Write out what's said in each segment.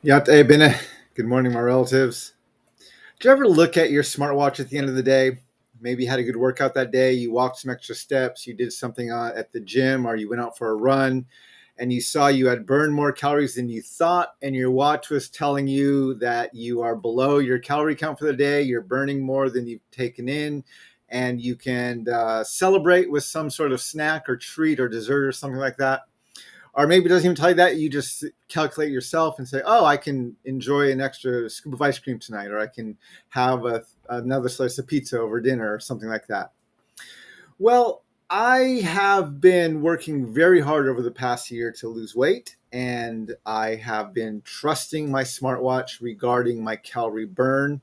Yá'át'ééh. Good morning, my relatives. Did you ever look at your smartwatch at the end of the day? Maybe you had a good workout that day, you walked some extra steps, you did something at the gym, or you went out for a run, and you saw you had burned more calories than you thought, and your watch was telling you that you are below your calorie count for the day, you're burning more than you've taken in, and you can celebrate with some sort of snack or treat or dessert or something like that. Or maybe it doesn't even tell you that. You just calculate yourself and say, oh, I can enjoy an extra scoop of ice cream tonight, or I can have another slice of pizza over dinner or something like that. Well, I have been working very hard over the past year to lose weight, and I have been trusting my smartwatch regarding my calorie burn,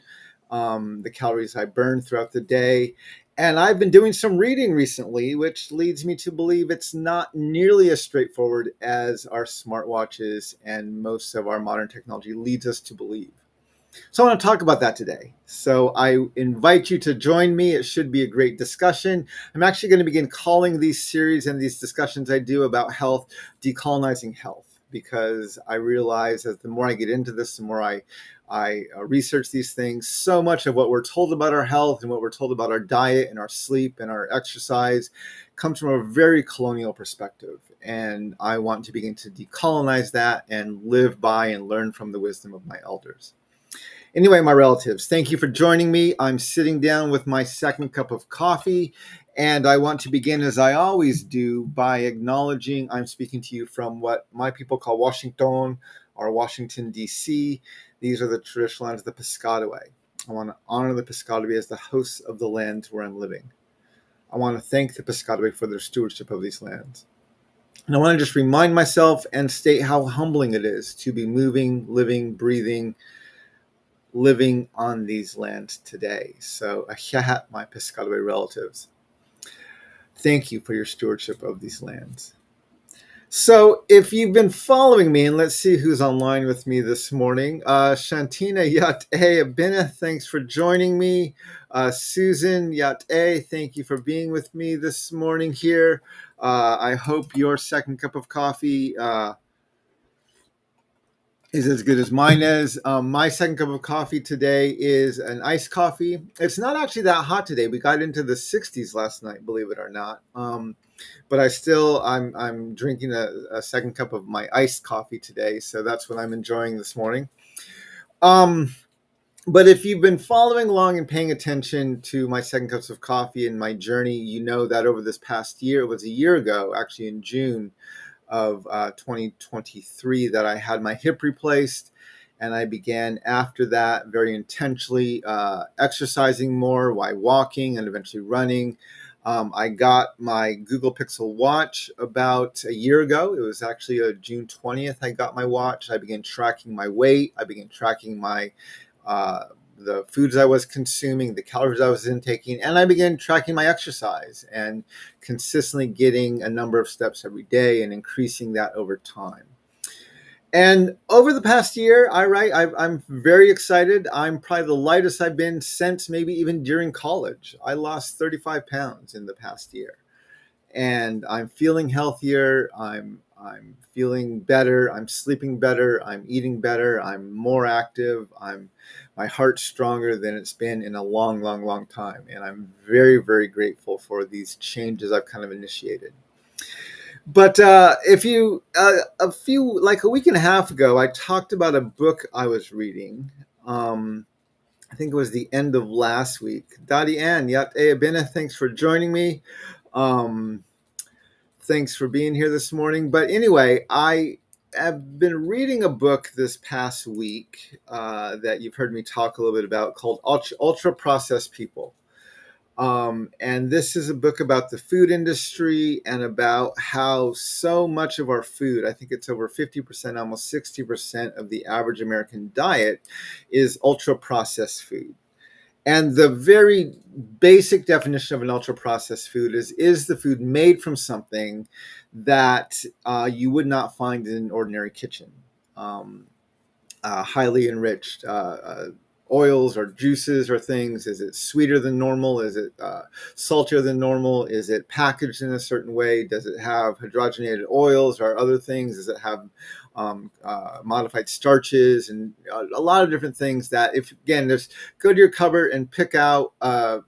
the calories I burn throughout the day. And I've been doing some reading recently, which leads me to believe it's not nearly as straightforward as our smartwatches and most of our modern technology leads us to believe. So I want to talk about that today. So I invite you to join me. It should be a great discussion. I'm actually going to begin calling these series and these discussions I do about health, decolonizing health, because I realize that the more I get into this, the more I research these things, so much of what we're told about our health and what we're told about our diet and our sleep and our exercise comes from a very colonial perspective. And I want to begin to decolonize that and live by and learn from the wisdom of my elders. Anyway, my relatives, thank you for joining me. I'm sitting down with my second cup of coffee, and I want to begin, as I always do, by acknowledging I'm speaking to you from what my people call Washington or Washington, D.C. These are the traditional lands of the Piscataway. I want to honor the Piscataway as the hosts of the land where I'm living. I want to thank the Piscataway for their stewardship of these lands. And I want to just remind myself and state how humbling it is to be moving, living on these lands today. So, Yá'át'ééh, my Piscataway relatives, thank you for your stewardship of these lands. So, if you've been following me, and let's see who's online with me this morning. Shantina Yá'át'ééh, thanks for joining me. Susan Yá'át'ééh, thank you for being with me this morning here. I hope your second cup of coffee is as good as mine is. My second cup of coffee today is an iced coffee. It's not actually that hot today. We got into the 60s last night, believe it or not. But I'm drinking a second cup of my iced coffee today, so that's what I'm enjoying this morning. But if you've been following along and paying attention to my second cups of coffee and my journey, you know that over this past year, it was a year ago, actually in June of 2023, that I had my hip replaced, and I began after that very intentionally exercising more while walking and eventually running. I got my Google Pixel watch about a year ago. It was actually June 20th I got my watch. I began tracking my weight. I began tracking my the foods I was consuming, the calories I was intaking, and I began tracking my exercise and consistently getting a number of steps every day and increasing that over time. And over the past year, I'm very excited. I'm probably the lightest I've been since maybe even during college. I lost 35 pounds in the past year, and I'm feeling healthier. I'm feeling better. I'm sleeping better. I'm eating better. I'm more active. My heart's stronger than it's been in a long, long, long time. And I'm very, very grateful for these changes I've kind of initiated. But if you like a week and a half ago, I talked about a book I was reading. I think it was the end of last week. Dadi Ann, Yá'át'ééh, thanks for joining me. Thanks for being here this morning. But anyway, I have been reading a book this past week that you've heard me talk a little bit about called Ultra Processed People. And this is a book about the food industry and about how so much of our food, I think it's over 50%, almost 60% of the average American diet is ultra processed food. And the very basic definition of an ultra processed food is the food made from something that you would not find in an ordinary kitchen. Highly enriched oils or juices or things? Is it sweeter than normal? Is it saltier than normal? Is it packaged in a certain way? Does it have hydrogenated oils or other things? Does it have modified starches and a lot of different things that, if again, just go to your cupboard and pick out a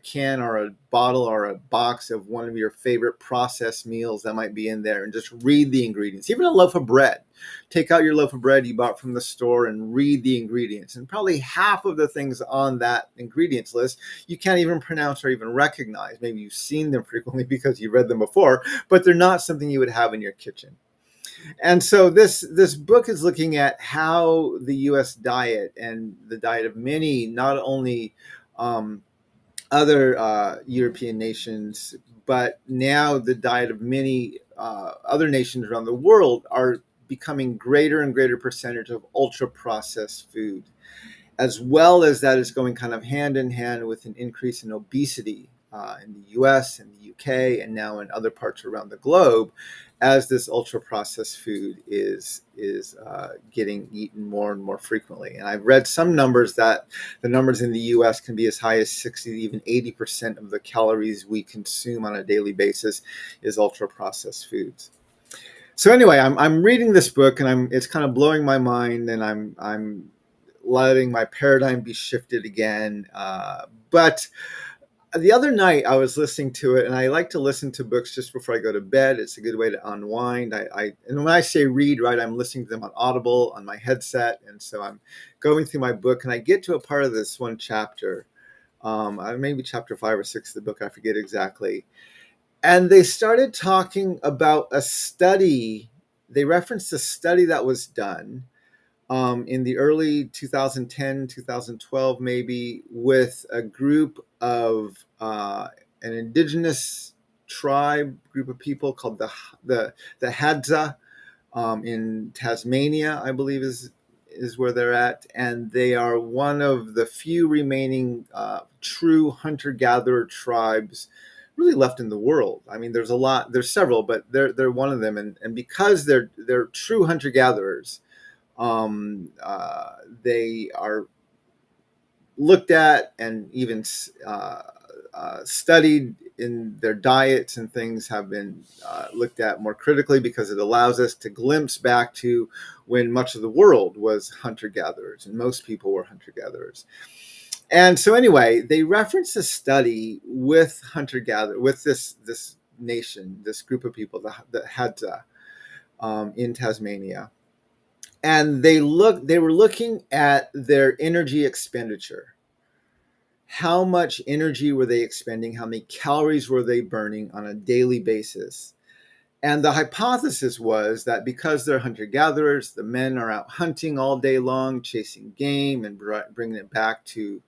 can or a bottle or a box of one of your favorite processed meals that might be in there and just read the ingredients. Even a loaf of bread. Take out your loaf of bread you bought from the store and read the ingredients. And probably half of the things on that ingredients list you can't even pronounce or even recognize. Maybe you've seen them frequently because you read them before, but they're not something you would have in your kitchen. And so this book is looking at how the U.S. diet and the diet of many, not only other European nations, but now the diet of many other nations around the world are becoming greater and greater percentage of ultra processed food, as well as that is going kind of hand in hand with an increase in obesity in the US and the UK and now in other parts around the globe, as this ultra processed food is getting eaten more and more frequently. And I've read some numbers that the numbers in the US can be as high as 60, even 80% of the calories we consume on a daily basis is ultra processed foods. So anyway, I'm reading this book and it's kind of blowing my mind, and I'm letting my paradigm be shifted again. But the other night I was listening to it, and I like to listen to books just before I go to bed. It's a good way to unwind. And when I say read, right, I'm listening to them on Audible on my headset, and so I'm going through my book, and I get to a part of this one chapter, maybe chapter 5 or 6 of the book, I forget exactly. And they started talking about a study. They referenced a study that was done in the early 2010, 2012, maybe, with a group of an indigenous group of people called the Hadza in Tasmania, I believe is where they're at, and they are one of the few remaining true hunter-gatherer tribes really left in the world. I mean, there's several, but they're one of them, and because they're true hunter-gatherers, they are looked at and even studied in their diets, and things have been looked at more critically because it allows us to glimpse back to when much of the world was hunter-gatherers and most people were hunter-gatherers. And so anyway, they reference a study with hunter-gatherer, with this nation, this group of people, the Hadza in Tasmania. And they were looking at their energy expenditure. How much energy were they expending? How many calories were they burning on a daily basis? And the hypothesis was that because they're hunter-gatherers, the men are out hunting all day long, chasing game and bringing it back to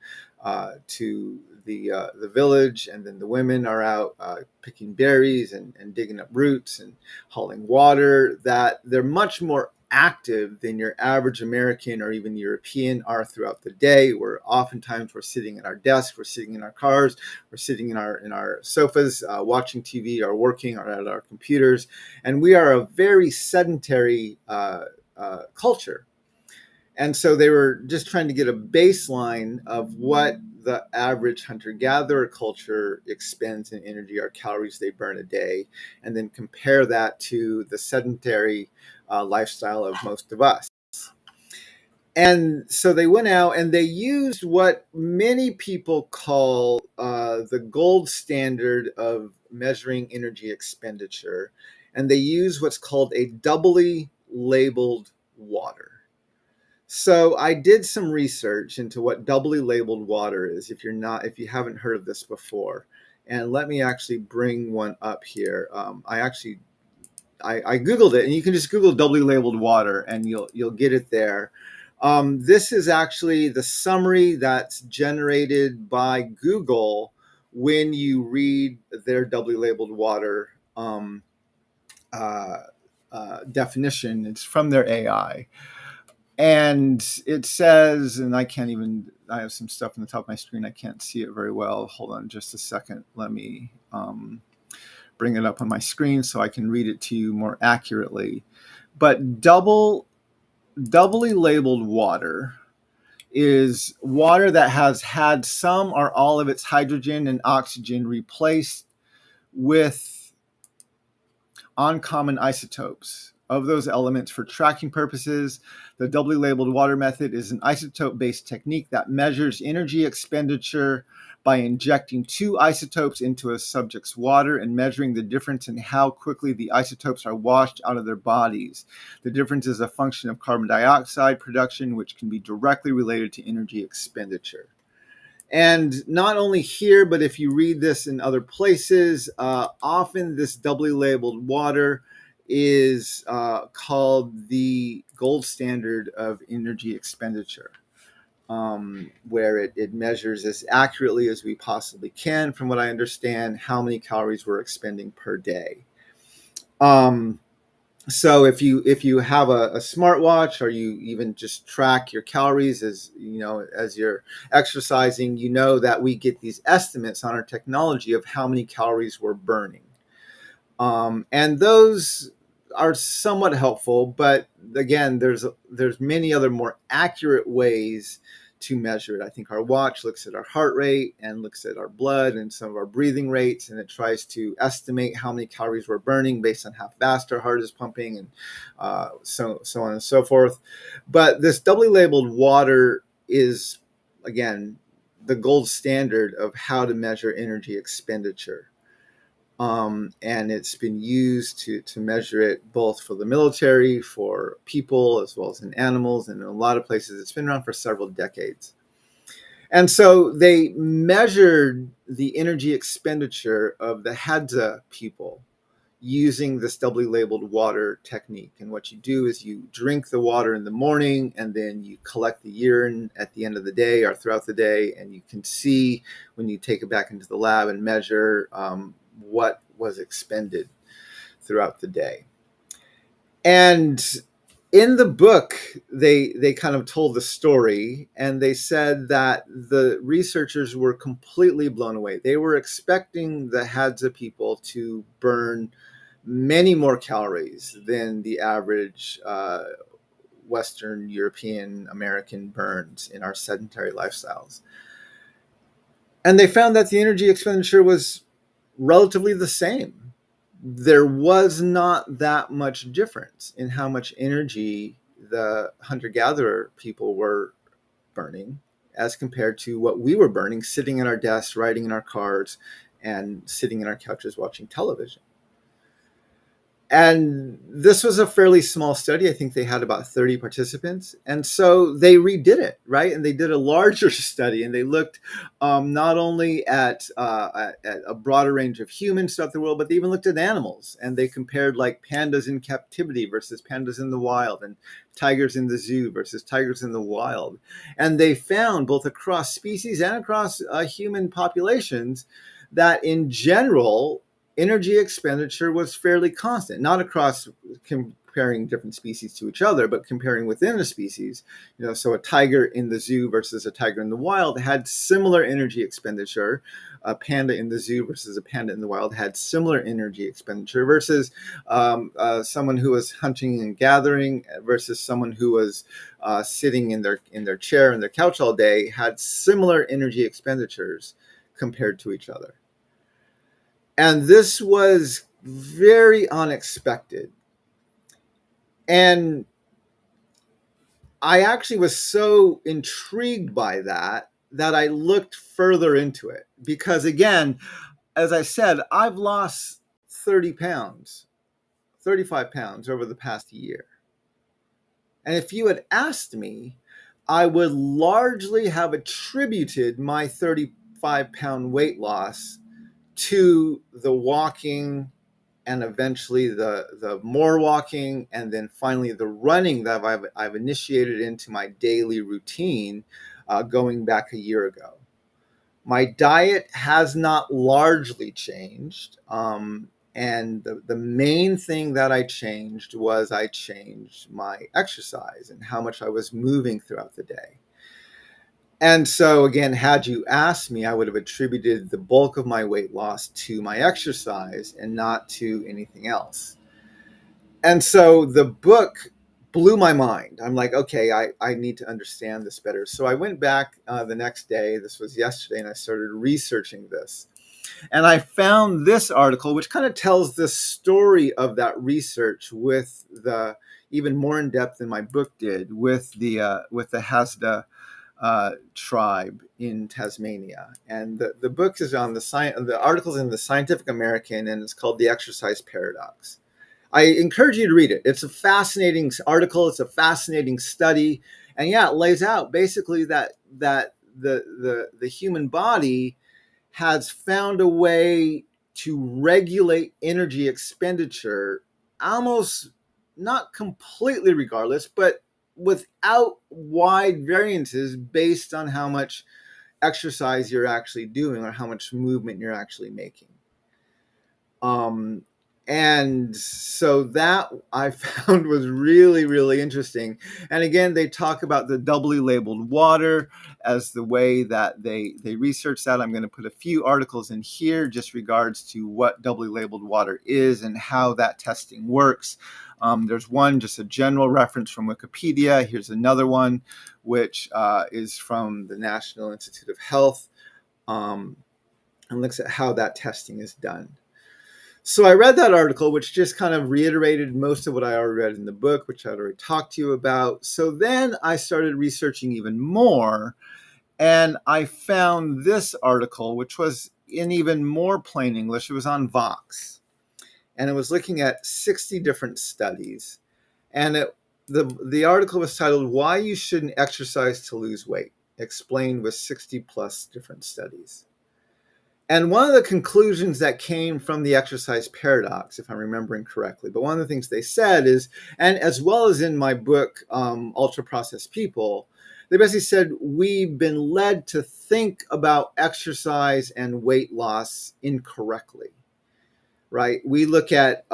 the village, and then the women are out picking berries and digging up roots and hauling water, that they're much more active than your average American or even European are throughout the day. Oftentimes we're sitting at our desks, we're sitting in our cars, we're sitting in our sofas, watching TV or working or at our computers, and we are a very sedentary culture. And so they were just trying to get a baseline of what the average hunter-gatherer culture expends in energy or calories they burn a day, and then compare that to the sedentary lifestyle of most of us. And so they went out and they used what many people call the gold standard of measuring energy expenditure, and they use what's called a doubly labeled water. So I did some research into what doubly labeled water is, if you haven't heard of this before. And let me actually bring one up here. I Googled it, and you can just Google doubly labeled water and you'll get it there. This is actually the summary that's generated by Google when you read their doubly labeled water definition. It's from their AI. And it says, and I have some stuff on the top of my screen. I can't see it very well. Hold on just a second. Let me bring it up on my screen so I can read it to you more accurately. But doubly labeled water is water that has had some or all of its hydrogen and oxygen replaced with uncommon isotopes of those elements for tracking purposes. The doubly labeled water method is an isotope-based technique that measures energy expenditure by injecting two isotopes into a subject's water and measuring the difference in how quickly the isotopes are washed out of their bodies. The difference is a function of carbon dioxide production, which can be directly related to energy expenditure. And not only here, but if you read this in other places, often this doubly labeled water is called the gold standard of energy expenditure, where it measures as accurately as we possibly can, from what I understand, how many calories we're expending per day. So if you have a smartwatch, or you even just track your calories as you're exercising, you know that we get these estimates on our technology of how many calories we're burning, and those are somewhat helpful. But again, there's many other more accurate ways to measure it. I think our watch looks at our heart rate and looks at our blood and some of our breathing rates, and it tries to estimate how many calories we're burning based on how fast our heart is pumping, and so on and so forth. But this doubly labeled water is, again, the gold standard of how to measure energy expenditure. And it's been used to measure it both for the military, for people, as well as in animals, and in a lot of places. It's been around for several decades. And so they measured the energy expenditure of the Hadza people using this doubly labeled water technique. And what you do is you drink the water in the morning, and then you collect the urine at the end of the day or throughout the day, and you can see when you take it back into the lab and measure what was expended throughout the day. And in the book, they kind of told the story, and they said that the researchers were completely blown away. They were expecting the Hadza people to burn many more calories than the average Western European American burns in our sedentary lifestyles. And they found that the energy expenditure was relatively the same. There was not that much difference in how much energy the hunter-gatherer people were burning as compared to what we were burning sitting at our desks, riding in our cars, and sitting in our couches watching television. And this was a fairly small study. I think they had about 30 participants. And so they redid it, right? And they did a larger study, and they looked not only at a broader range of humans throughout the world, but they even looked at animals. And they compared like pandas in captivity versus pandas in the wild, and tigers in the zoo versus tigers in the wild. And they found, both across species and across human populations, that in general, energy expenditure was fairly constant, not across comparing different species to each other, but comparing within a species. So a tiger in the zoo versus a tiger in the wild had similar energy expenditure. A panda in the zoo versus a panda in the wild had similar energy expenditure, versus someone who was hunting and gathering versus someone who was sitting in their chair and their couch all day had similar energy expenditures compared to each other. And this was very unexpected. And I actually was so intrigued by that I looked further into it. Because again, as I said, I've lost 30 pounds, 35 pounds over the past year. And if you had asked me, I would largely have attributed my 35-pound weight loss to the walking, and eventually the more walking, and then finally the running that I've initiated into my daily routine going back a year ago. My diet has not largely changed, and the main thing that I changed was I changed my exercise and how much I was moving throughout the day. And so again, had you asked me, I would have attributed the bulk of my weight loss to my exercise and not to anything else. And so the book blew my mind. I'm like, okay, I need to understand this better. So I went back the next day, this was yesterday, and I started researching this. And I found this article, which kind of tells the story of that research with the even more in depth than my book did with the Hasda tribe in Tasmania. And the book is on the article's in the Scientific American, and it's called The Exercise Paradox. I encourage you to read it. It's a fascinating article. It's a fascinating study, and yeah, it lays out basically that the human body has found a way to regulate energy expenditure, almost not completely regardless, but without wide variances based on how much exercise you're actually doing or how much movement you're actually making. And so that I found was really, really interesting. And again, they talk about the doubly labeled water as the way that they research that. I'm going to put a few articles in here just regards to what doubly labeled water is and how that testing works. There's one, just a general reference from Wikipedia. Here's another one, which is from the National Institute of Health, and looks at how that testing is done. So I read that article, which just kind of reiterated most of what I already read in the book, which I'd already talked to you about. So then I started researching even more, and I found this article, which was in even more plain English. It was on Vox, and it was looking at 60 different studies. And the article was titled, "Why You Shouldn't Exercise to Lose Weight," explained with 60 plus different studies. And one of the conclusions that came from the exercise paradox, if I'm remembering correctly, but one of the things they said is, and as well as in my book, Ultra Processed People, they basically said we've been led to think about exercise and weight loss incorrectly, right? We look at,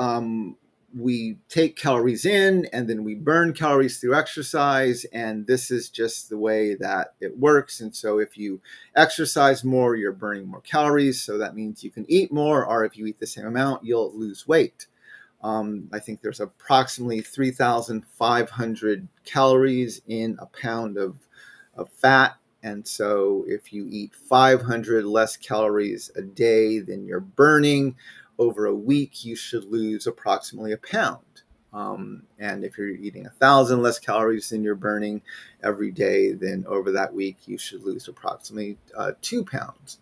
we take calories in and then we burn calories through exercise, and this is just the way that it works. And so if you exercise more, you're burning more calories, so that means you can eat more, or if you eat the same amount, you'll lose weight. I think there's approximately 3,500 calories in a pound of fat, and so if you eat 500 less calories a day than you're burning, over a week, you should lose approximately a pound. And if you're eating 1,000 less calories than you're burning every day, then over that week, you should lose approximately 2 pounds.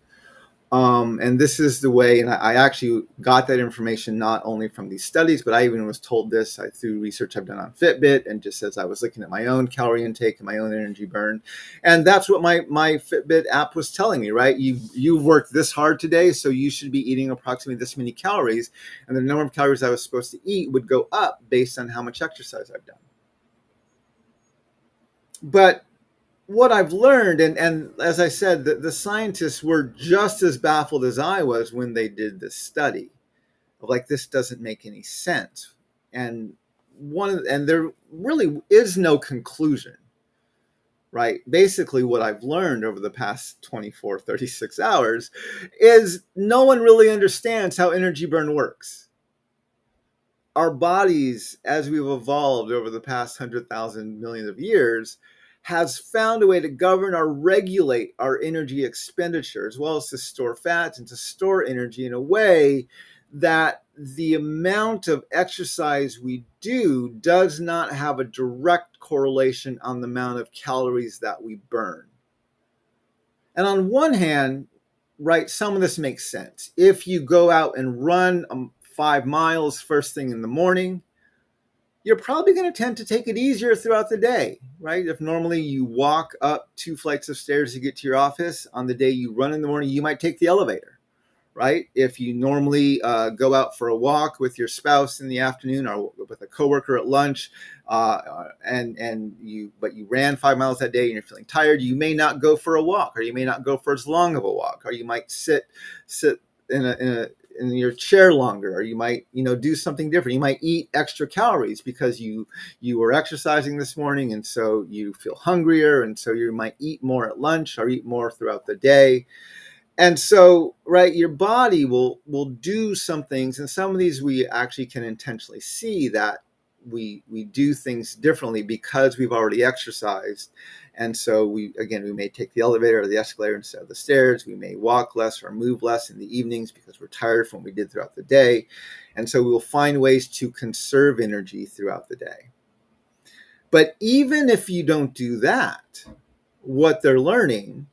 And this is the way, and I actually got that information not only from these studies, but I even was told this through research I've done on Fitbit, and just as I was looking at my own calorie intake and my own energy burn. And that's what my Fitbit app was telling me, right? You've worked this hard today, so you should be eating approximately this many calories. And the number of calories I was supposed to eat would go up based on how much exercise I've done. But what I've learned, and as I said, the scientists were just as baffled as I was when they did this study of like, this doesn't make any sense. And there really is no conclusion, right? Basically, what I've learned over the past 24, 36 hours is no one really understands how energy burn works. Our bodies, as we've evolved over the past 100,000 millions of years, has found a way to govern or regulate our energy expenditure, as well as to store fats and to store energy in a way that the amount of exercise we do does not have a direct correlation on the amount of calories that we burn. And on one hand, right, some of this makes sense. If you go out and run 5 miles first thing in the morning, you're probably going to tend to take it easier throughout the day, right? If normally you walk up 2 flights of stairs to get to your office, on the day you run in the morning, you might take the elevator, right? If you normally go out for a walk with your spouse in the afternoon or with a coworker at lunch, but you ran 5 miles that day and you're feeling tired, you may not go for a walk, or you may not go for as long of a walk, or you might sit in your chair longer, or you might do something different. You might eat extra calories because you were exercising this morning, and so you feel hungrier, and so you might eat more at lunch or eat more throughout the day. And so, right, your body will do some things, and some of these we actually can intentionally see that we do things differently because we've already exercised. And so we may take the elevator or the escalator instead of the stairs. We may walk less or move less in the evenings because we're tired from what we did throughout the day. And so we will find ways to conserve energy throughout the day. But even if you don't do that, what they're learning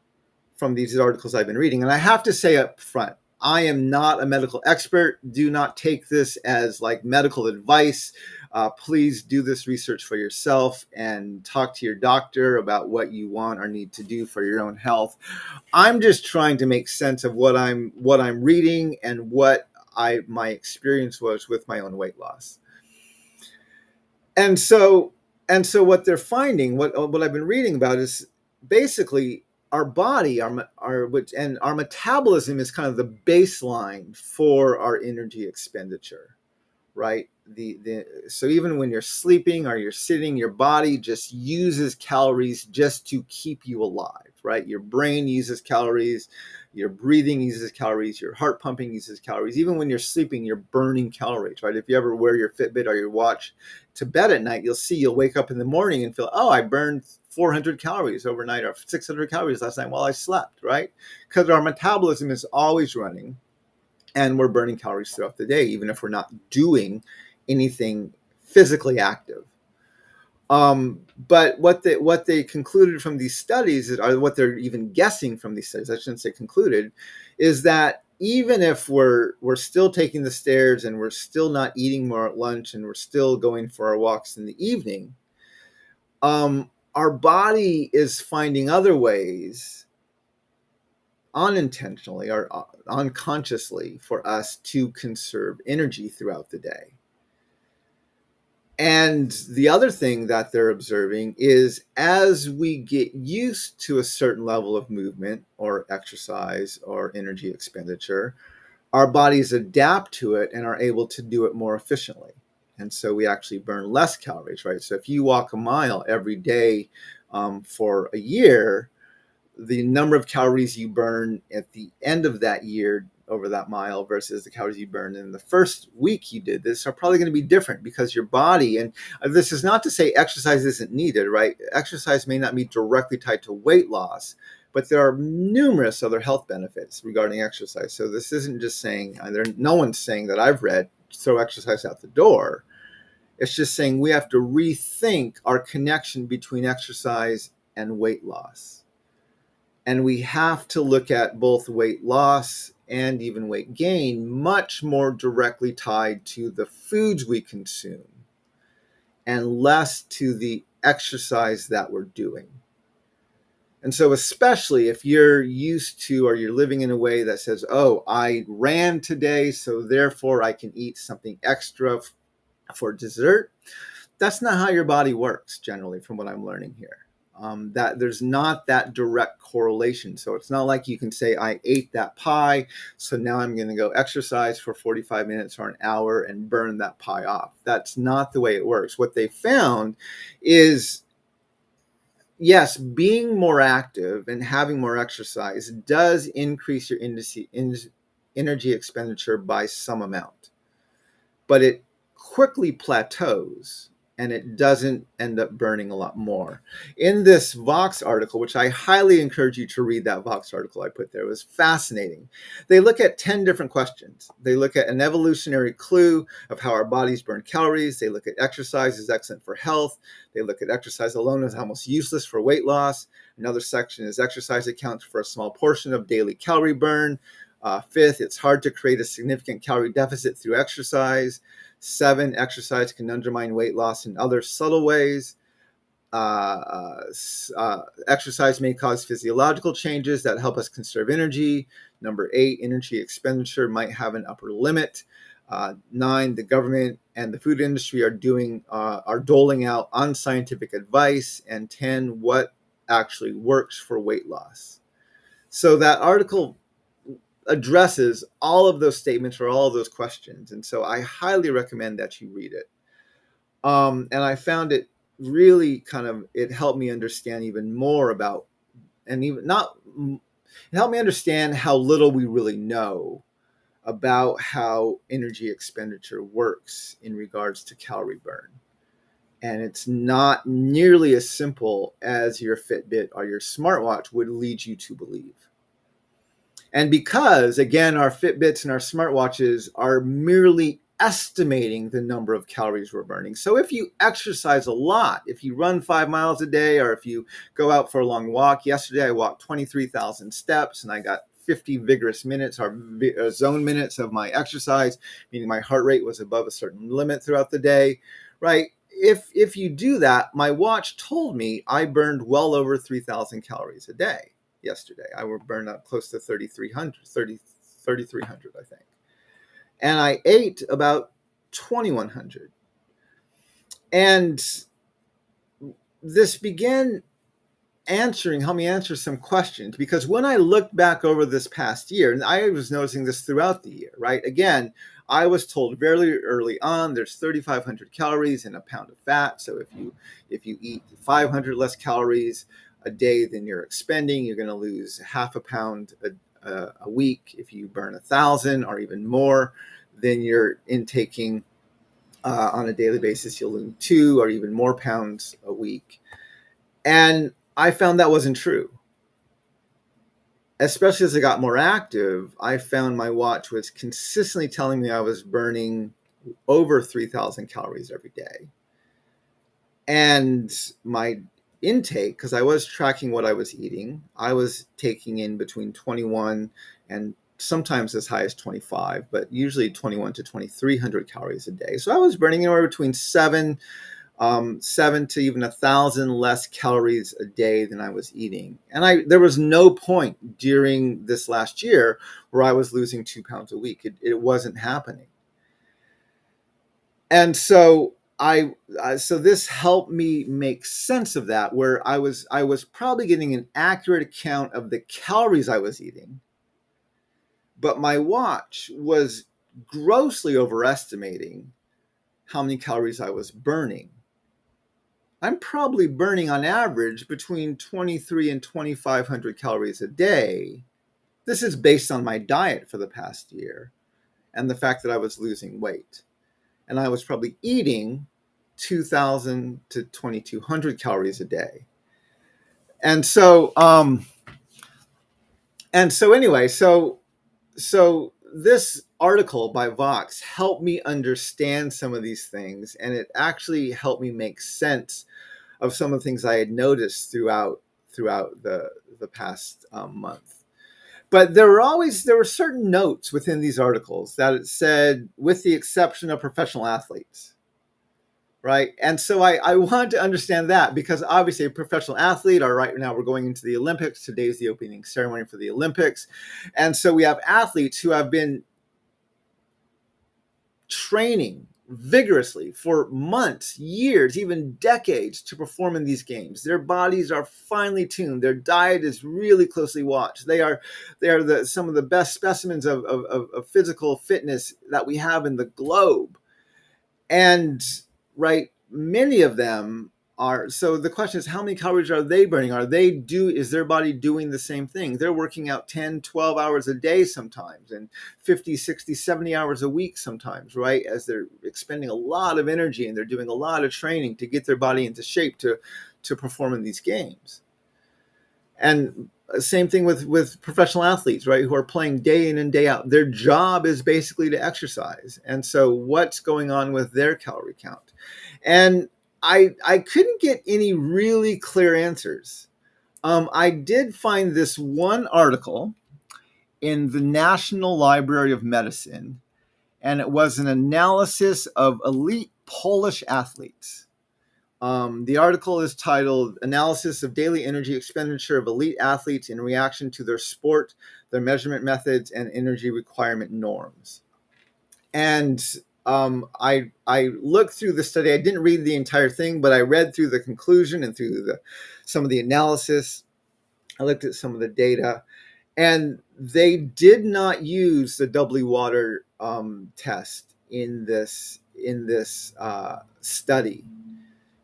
from these articles I've been reading, and I have to say up front, I am not a medical expert. Do not take this as like medical advice. Please do this research for yourself and talk to your doctor about what you want or need to do for your own health. I'm just trying to make sense of what I'm reading and what my experience was with my own weight loss. And so what they're finding, what I've been reading about is basically our body, our metabolism is kind of the baseline for our energy expenditure, right? So even when you're sleeping or you're sitting, your body just uses calories just to keep you alive, right? Your brain uses calories, your breathing uses calories, your heart pumping uses calories. Even when you're sleeping, you're burning calories, right? If you ever wear your Fitbit or your watch to bed at night, you'll wake up in the morning and feel, oh, I burned 400 calories overnight or 600 calories last night while I slept, right? Because our metabolism is always running and we're burning calories throughout the day, even if we're not doing anything physically active. But what they concluded from these studies, or what they're even guessing from these studies, I shouldn't say concluded, is that even if we're still taking the stairs and we're still not eating more at lunch and we're still going for our walks in the evening, our body is finding other ways, unintentionally or unconsciously, for us to conserve energy throughout the day. And the other thing that they're observing is as we get used to a certain level of movement or exercise or energy expenditure, our bodies adapt to it and are able to do it more efficiently. And so we actually burn less calories, right? So if you walk a mile every day for a year, the number of calories you burn at the end of that year over that mile versus the calories you burned in the first week you did this are probably going to be different, because your body, and this is not to say exercise isn't needed, right? Exercise may not be directly tied to weight loss, but there are numerous other health benefits regarding exercise. So this isn't just saying, no one's saying that I've read, throw exercise out the door. It's just saying we have to rethink our connection between exercise and weight loss. And we have to look at both weight loss and even weight gain much more directly tied to the foods we consume and less to the exercise that we're doing. And so especially if you're used to, or you're living in a way that says, oh, I ran today, so therefore I can eat something extra for dessert. That's not how your body works generally, from what I'm learning here. That there's not that direct correlation. So it's not like you can say, I ate that pie, so now I'm going to go exercise for 45 minutes or an hour and burn that pie off. That's not the way it works. What they found is, yes, being more active and having more exercise does increase your energy expenditure by some amount, but it quickly plateaus and it doesn't end up burning a lot more. In this Vox article, which I highly encourage you to read, that Vox article I put there, it was fascinating. They look at 10 different questions. They look at an evolutionary clue of how our bodies burn calories. They look at exercise is excellent for health. They look at exercise alone as almost useless for weight loss. Another section is exercise accounts for a small portion of daily calorie burn. Fifth, it's hard to create a significant calorie deficit through exercise. 7, exercise can undermine weight loss in other subtle ways. Exercise may cause physiological changes that help us conserve energy. Number 8, energy expenditure might have an upper limit. 9, the government and the food industry are doling out unscientific advice. And 10, what actually works for weight loss. So that article addresses all of those statements or all of those questions. And so I highly recommend that you read it. And I found it really it helped me understand even more about, and even not, it helped me understand how little we really know about how energy expenditure works in regards to calorie burn. And it's not nearly as simple as your Fitbit or your smartwatch would lead you to believe. And because, again, our Fitbits and our smartwatches are merely estimating the number of calories we're burning. So if you exercise a lot, if you run 5 miles a day, or if you go out for a long walk, yesterday I walked 23,000 steps and I got 50 vigorous minutes or zone minutes of my exercise, meaning my heart rate was above a certain limit throughout the day, right? If you do that, my watch told me I burned well over 3,000 calories a day yesterday. I would burn up close to 3,300, I think. And I ate about 2,100. And this began help me answer some questions, because when I looked back over this past year, and I was noticing this throughout the year, right? Again, I was told very early on there's 3,500 calories in a pound of fat. So if you eat 500 less calories a day than you're expending, you're going to lose half a pound a week. If you burn 1,000 or even more than you're intaking on a daily basis, you'll lose 2 or even more pounds a week. And I found that wasn't true. Especially as I got more active, I found my watch was consistently telling me I was burning over 3,000 calories every day. And my intake, because I was tracking what I was eating, I was taking in between 21 and sometimes as high as 25, but usually 21 to 2,300 calories a day. So I was burning anywhere between 7 to even 1,000 less calories a day than I was eating. And there was no point during this last year where I was losing 2 pounds a week. It wasn't happening. And so so this helped me make sense of that, where I was probably getting an accurate account of the calories I was eating, but my watch was grossly overestimating how many calories I was burning. I'm probably burning on average between 23 and 2,500 calories a day. This is based on my diet for the past year and the fact that I was losing weight. And I was probably eating 2,000 to 2,200 calories a day. And so this article by Vox helped me understand some of these things, and it actually helped me make sense of some of the things I had noticed throughout the past month. But there were certain notes within these articles that it said, with the exception of professional athletes, right? And so I wanted to understand that, because obviously a professional athlete, or right now we're going into the Olympics. Today's the opening ceremony for the Olympics. And so we have athletes who have been training vigorously for months, years, even decades to perform in these games. Their bodies are finely tuned. Their diet is really closely watched. They are some of the best specimens of physical fitness that we have in the globe. And right, many of them are. So the question is, how many calories are they burning? Is their body doing the same thing? They're working out 10, 12 hours a day sometimes, and 50, 60, 70 hours a week sometimes, right? As they're expending a lot of energy and they're doing a lot of training to get their body into shape to perform in these games. And same thing with professional athletes, right, who are playing day in and day out. Their job is basically to exercise. And so what's going on with their calorie count? And I couldn't get any really clear answers. I did find this one article in the National Library of Medicine, and it was an analysis of elite Polish athletes. The article is titled "Analysis of Daily Energy Expenditure of Elite Athletes in Reaction to Their Sport, Their Measurement Methods, and Energy Requirement Norms." And I looked through the study. I didn't read the entire thing, but I read through the conclusion and through some of the analysis. I looked at some of the data, and they did not use the Doubly water test in this study,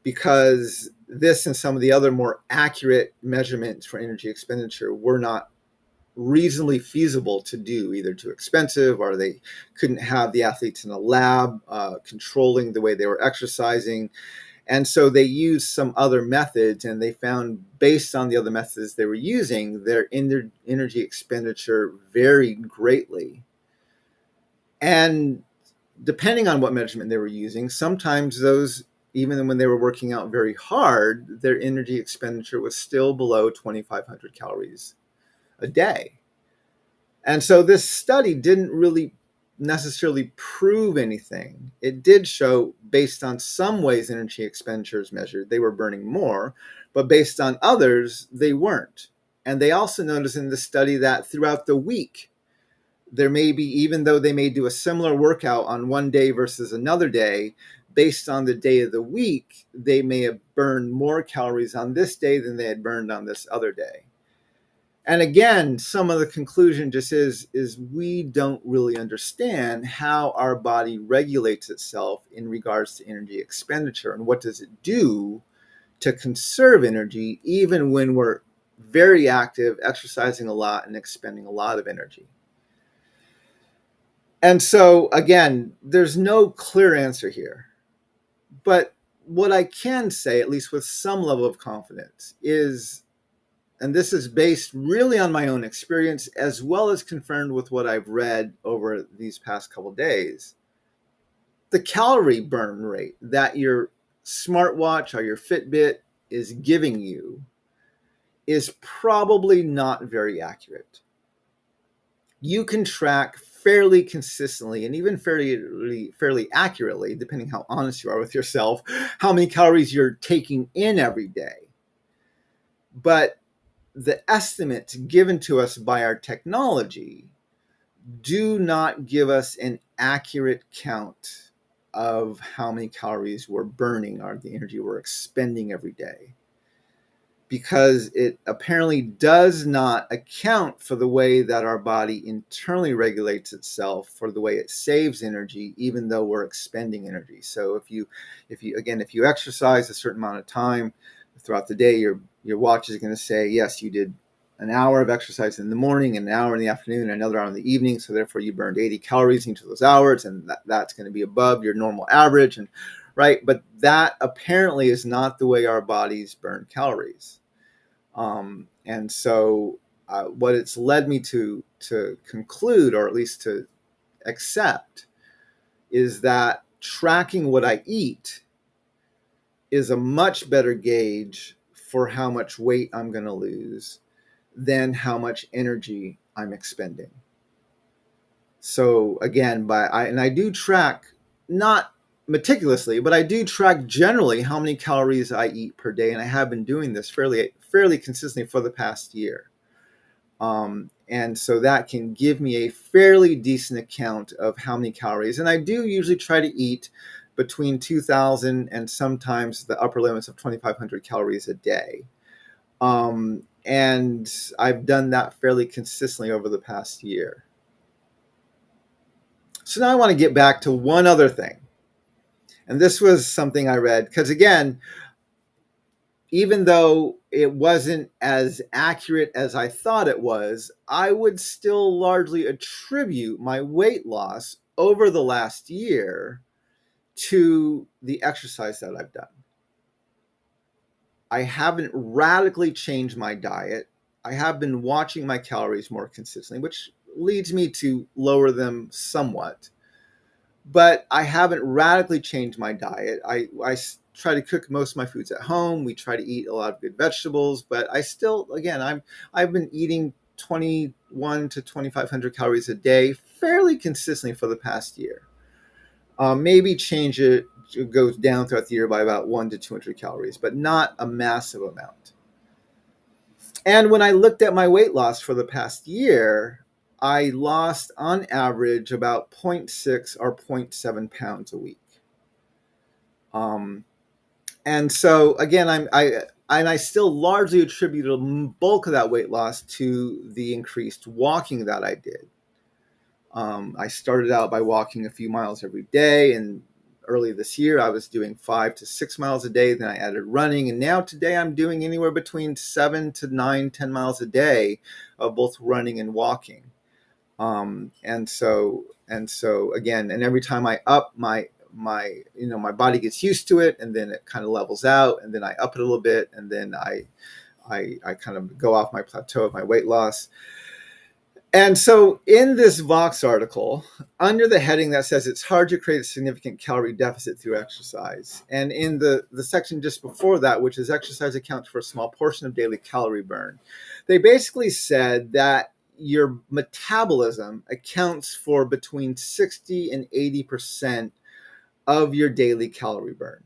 because this and some of the other more accurate measurements for energy expenditure were not reasonably feasible to do, either too expensive, or they couldn't have the athletes in a lab controlling the way they were exercising. And so they used some other methods, and they found, based on the other methods they were using, their energy expenditure varied greatly. And depending on what measurement they were using, sometimes those, even when they were working out very hard, their energy expenditure was still below 2,500 calories a day. And so this study didn't really necessarily prove anything. It did show, based on some ways energy expenditures measured, they were burning more, but based on others, they weren't. And they also noticed in the study that throughout the week, there may be, even though they may do a similar workout on one day versus another day, based on the day of the week, they may have burned more calories on this day than they had burned on this other day. And again, some of the conclusion just is we don't really understand how our body regulates itself in regards to energy expenditure, and what does it do to conserve energy even when we're very active, exercising a lot, and expending a lot of energy. And so again, there's no clear answer here. But what I can say, at least with some level of confidence, is, and this is based really on my own experience as well as confirmed with what I've read over these past couple of days, the calorie burn rate that your smartwatch or your Fitbit is giving you is probably not very accurate. You can track fairly consistently and even fairly accurately, depending how honest you are with yourself, how many calories you're taking in every day. But the estimates given to us by our technology do not give us an accurate count of how many calories we're burning or the energy we're expending every day, because it apparently does not account for the way that our body internally regulates itself, for the way it saves energy, even though we're expending energy. So if you exercise a certain amount of time throughout the day, your watch is going to say, yes, you did an hour of exercise in the morning, an hour in the afternoon, and another hour in the evening. So therefore you burned 80 calories into those hours, and that's going to be above your normal average. And right, but that apparently is not the way our bodies burn calories. And so what it's led me to conclude, or at least to accept, is that tracking what I eat is a much better gauge for how much weight I'm going to lose than how much energy I'm expending. So again, I do track, not meticulously, but I do track generally how many calories I eat per day, and I have been doing this fairly consistently for the past year. And so that can give me a fairly decent account of how many calories. And I do usually try to eat between 2,000 and sometimes the upper limits of 2,500 calories a day. And I've done that fairly consistently over the past year. So now I want to get back to one other thing. And this was something I read, because again, even though it wasn't as accurate as I thought it was, I would still largely attribute my weight loss over the last year to the exercise that I've done. I haven't radically changed my diet. I have been watching my calories more consistently, which leads me to lower them somewhat. But I haven't radically changed my diet. I try to cook most of my foods at home. We try to eat a lot of good vegetables, but I still, again, I've been eating 21 to 2,500 calories a day fairly consistently for the past year. Maybe change it goes down throughout the year by about 1 to 200 calories, but not a massive amount. And when I looked at my weight loss for the past year, I lost on average about 0.6 or 0.7 pounds a week. And so again, I still largely attribute a bulk of that weight loss to the increased walking that I did. I started out by walking a few miles every day, and early this year I was doing 5 to 6 miles a day. Then I added running, and now today I'm doing anywhere between 7 to 9, 10 miles a day of both running and walking. And so again, and every time I up my my body gets used to it, and then it kind of levels out, and then I up it a little bit, and then I kind of go off my plateau of my weight loss. And so in this Vox article, under the heading that says it's hard to create a significant calorie deficit through exercise, and in the section just before that, which is exercise accounts for a small portion of daily calorie burn, they basically said that your metabolism accounts for between 60 and 80% of your daily calorie burn.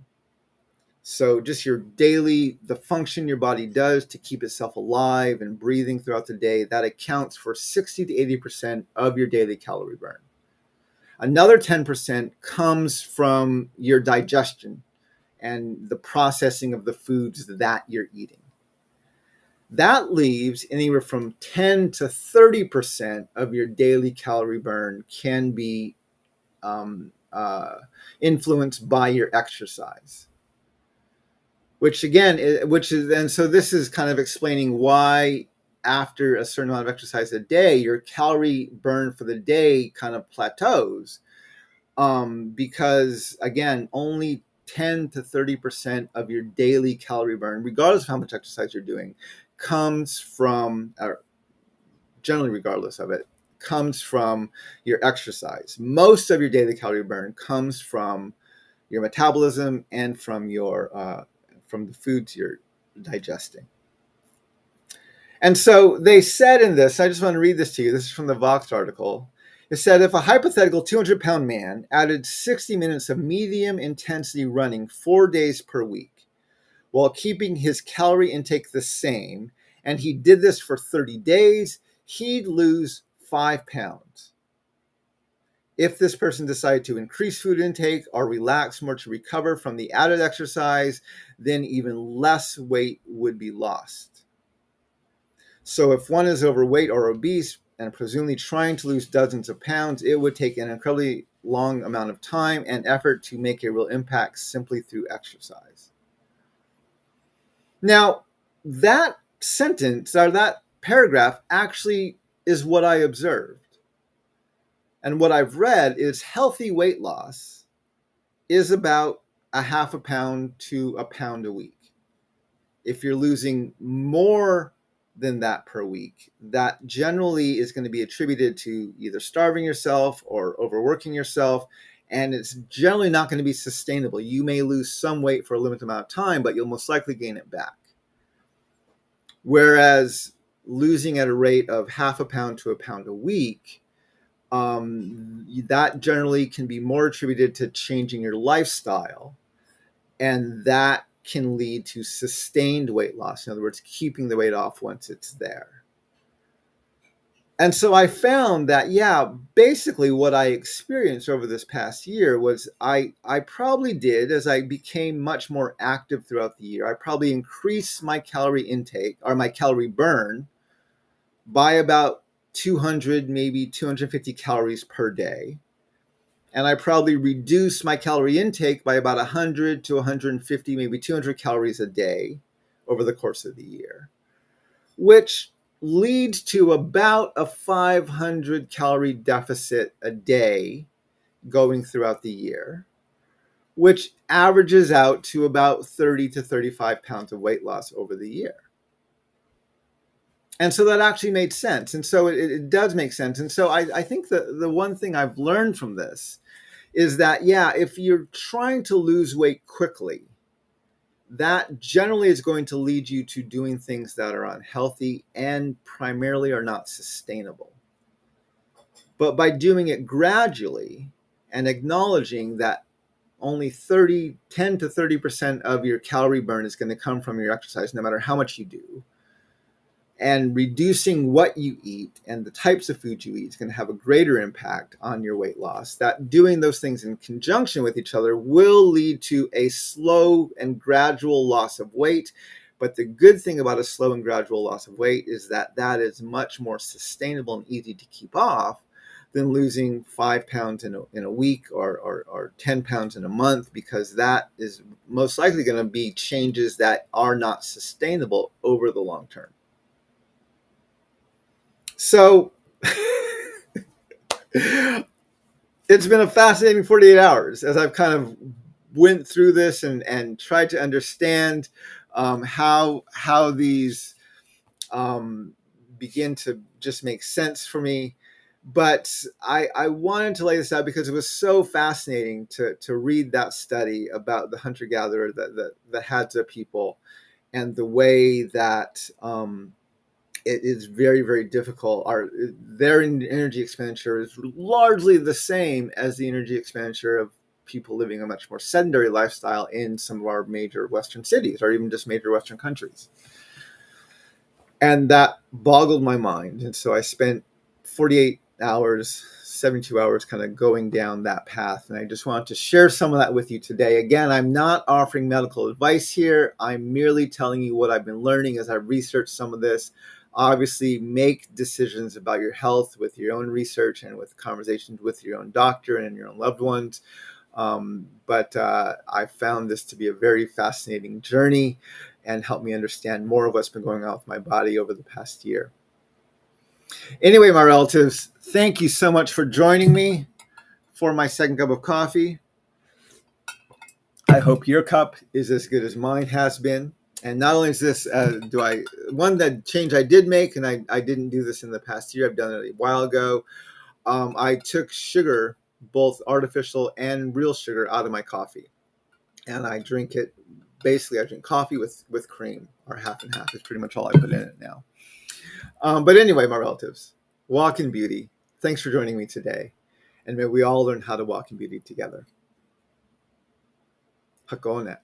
So just the function your body does to keep itself alive and breathing throughout the day, that accounts for 60 to 80% of your daily calorie burn. Another 10% comes from your digestion and the processing of the foods that you're eating. That leaves anywhere from 10 to 30% of your daily calorie burn can be influenced by your exercise. And so this is kind of explaining why after a certain amount of exercise a day, your calorie burn for the day kind of plateaus. Because again, only 10 to 30% of your daily calorie burn, regardless of how much exercise you're doing, comes from, or generally regardless of it, comes from your exercise. Most of your daily calorie burn comes from your metabolism and from from the foods you're digesting. And so they said in this, I just want to read this to you. This is from the Vox article. It said, if a hypothetical 200-pound man added 60 minutes of medium intensity running 4 days per week while keeping his calorie intake the same, and he did this for 30 days, he'd lose 5 pounds. If this person decided to increase food intake or relax more to recover from the added exercise, then even less weight would be lost. So if one is overweight or obese and presumably trying to lose dozens of pounds, it would take an incredibly long amount of time and effort to make a real impact simply through exercise. Now, that sentence or that paragraph actually is what I observed. And what I've read is healthy weight loss is about a half a pound to a pound a week. If you're losing more than that per week, that generally is going to be attributed to either starving yourself or overworking yourself, and it's generally not going to be sustainable. You may lose some weight for a limited amount of time, but you'll most likely gain it back. Whereas losing at a rate of half a pound to a pound a week, that generally can be more attributed to changing your lifestyle, and that can lead to sustained weight loss. In other words, keeping the weight off once it's there. And so I found that, basically what I experienced over this past year was I probably did, as I became much more active throughout the year, I probably increased my calorie intake or my calorie burn by about 200, maybe 250 calories per day. And I probably reduced my calorie intake by about 100 to 150, maybe 200 calories a day over the course of the year, which leads to about a 500 calorie deficit a day going throughout the year, which averages out to about 30 to 35 pounds of weight loss over the year. And so that actually made sense. And so it does make sense. And so I think the one thing I've learned from this is that, if you're trying to lose weight quickly, that generally is going to lead you to doing things that are unhealthy and primarily are not sustainable. But by doing it gradually and acknowledging that only 10 to 30% of your calorie burn is going to come from your exercise, no matter how much you do, and reducing what you eat and the types of food you eat is going to have a greater impact on your weight loss. That doing those things in conjunction with each other will lead to a slow and gradual loss of weight. But the good thing about a slow and gradual loss of weight is that that is much more sustainable and easy to keep off than losing 5 pounds in a week or 10 pounds in a month, because that is most likely going to be changes that are not sustainable over the long term. So It's been a fascinating 48 hours as I've kind of went through this and tried to understand how these um, begin to just make sense for me. But I wanted to lay this out because it was so fascinating to read that study about the hunter gatherer, the Hadza people, and the way that it is very, very difficult. Their energy expenditure is largely the same as the energy expenditure of people living a much more sedentary lifestyle in some of our major Western cities or even just major Western countries. And that boggled my mind. And so I spent 48 hours, 72 hours kind of going down that path. And I just wanted to share some of that with you today. Again, I'm not offering medical advice here. I'm merely telling you what I've been learning as I researched some of this. Obviously, make decisions about your health with your own research and with conversations with your own doctor and your own loved ones. But I found this to be a very fascinating journey and helped me understand more of what's been going on with my body over the past year. Anyway, my relatives, thank you so much for joining me for my second cup of coffee. I hope your cup is as good as mine has been. And not only is this, one that change I did make, and I didn't do this in the past year, I've done it a while ago. I took sugar, both artificial and real sugar, out of my coffee. And I drink it, basically I drink coffee with cream, or half and half is pretty much all I put in it now. But anyway, my relatives, walk in beauty. Thanks for joining me today. And may we all learn how to walk in beauty together. Hakone.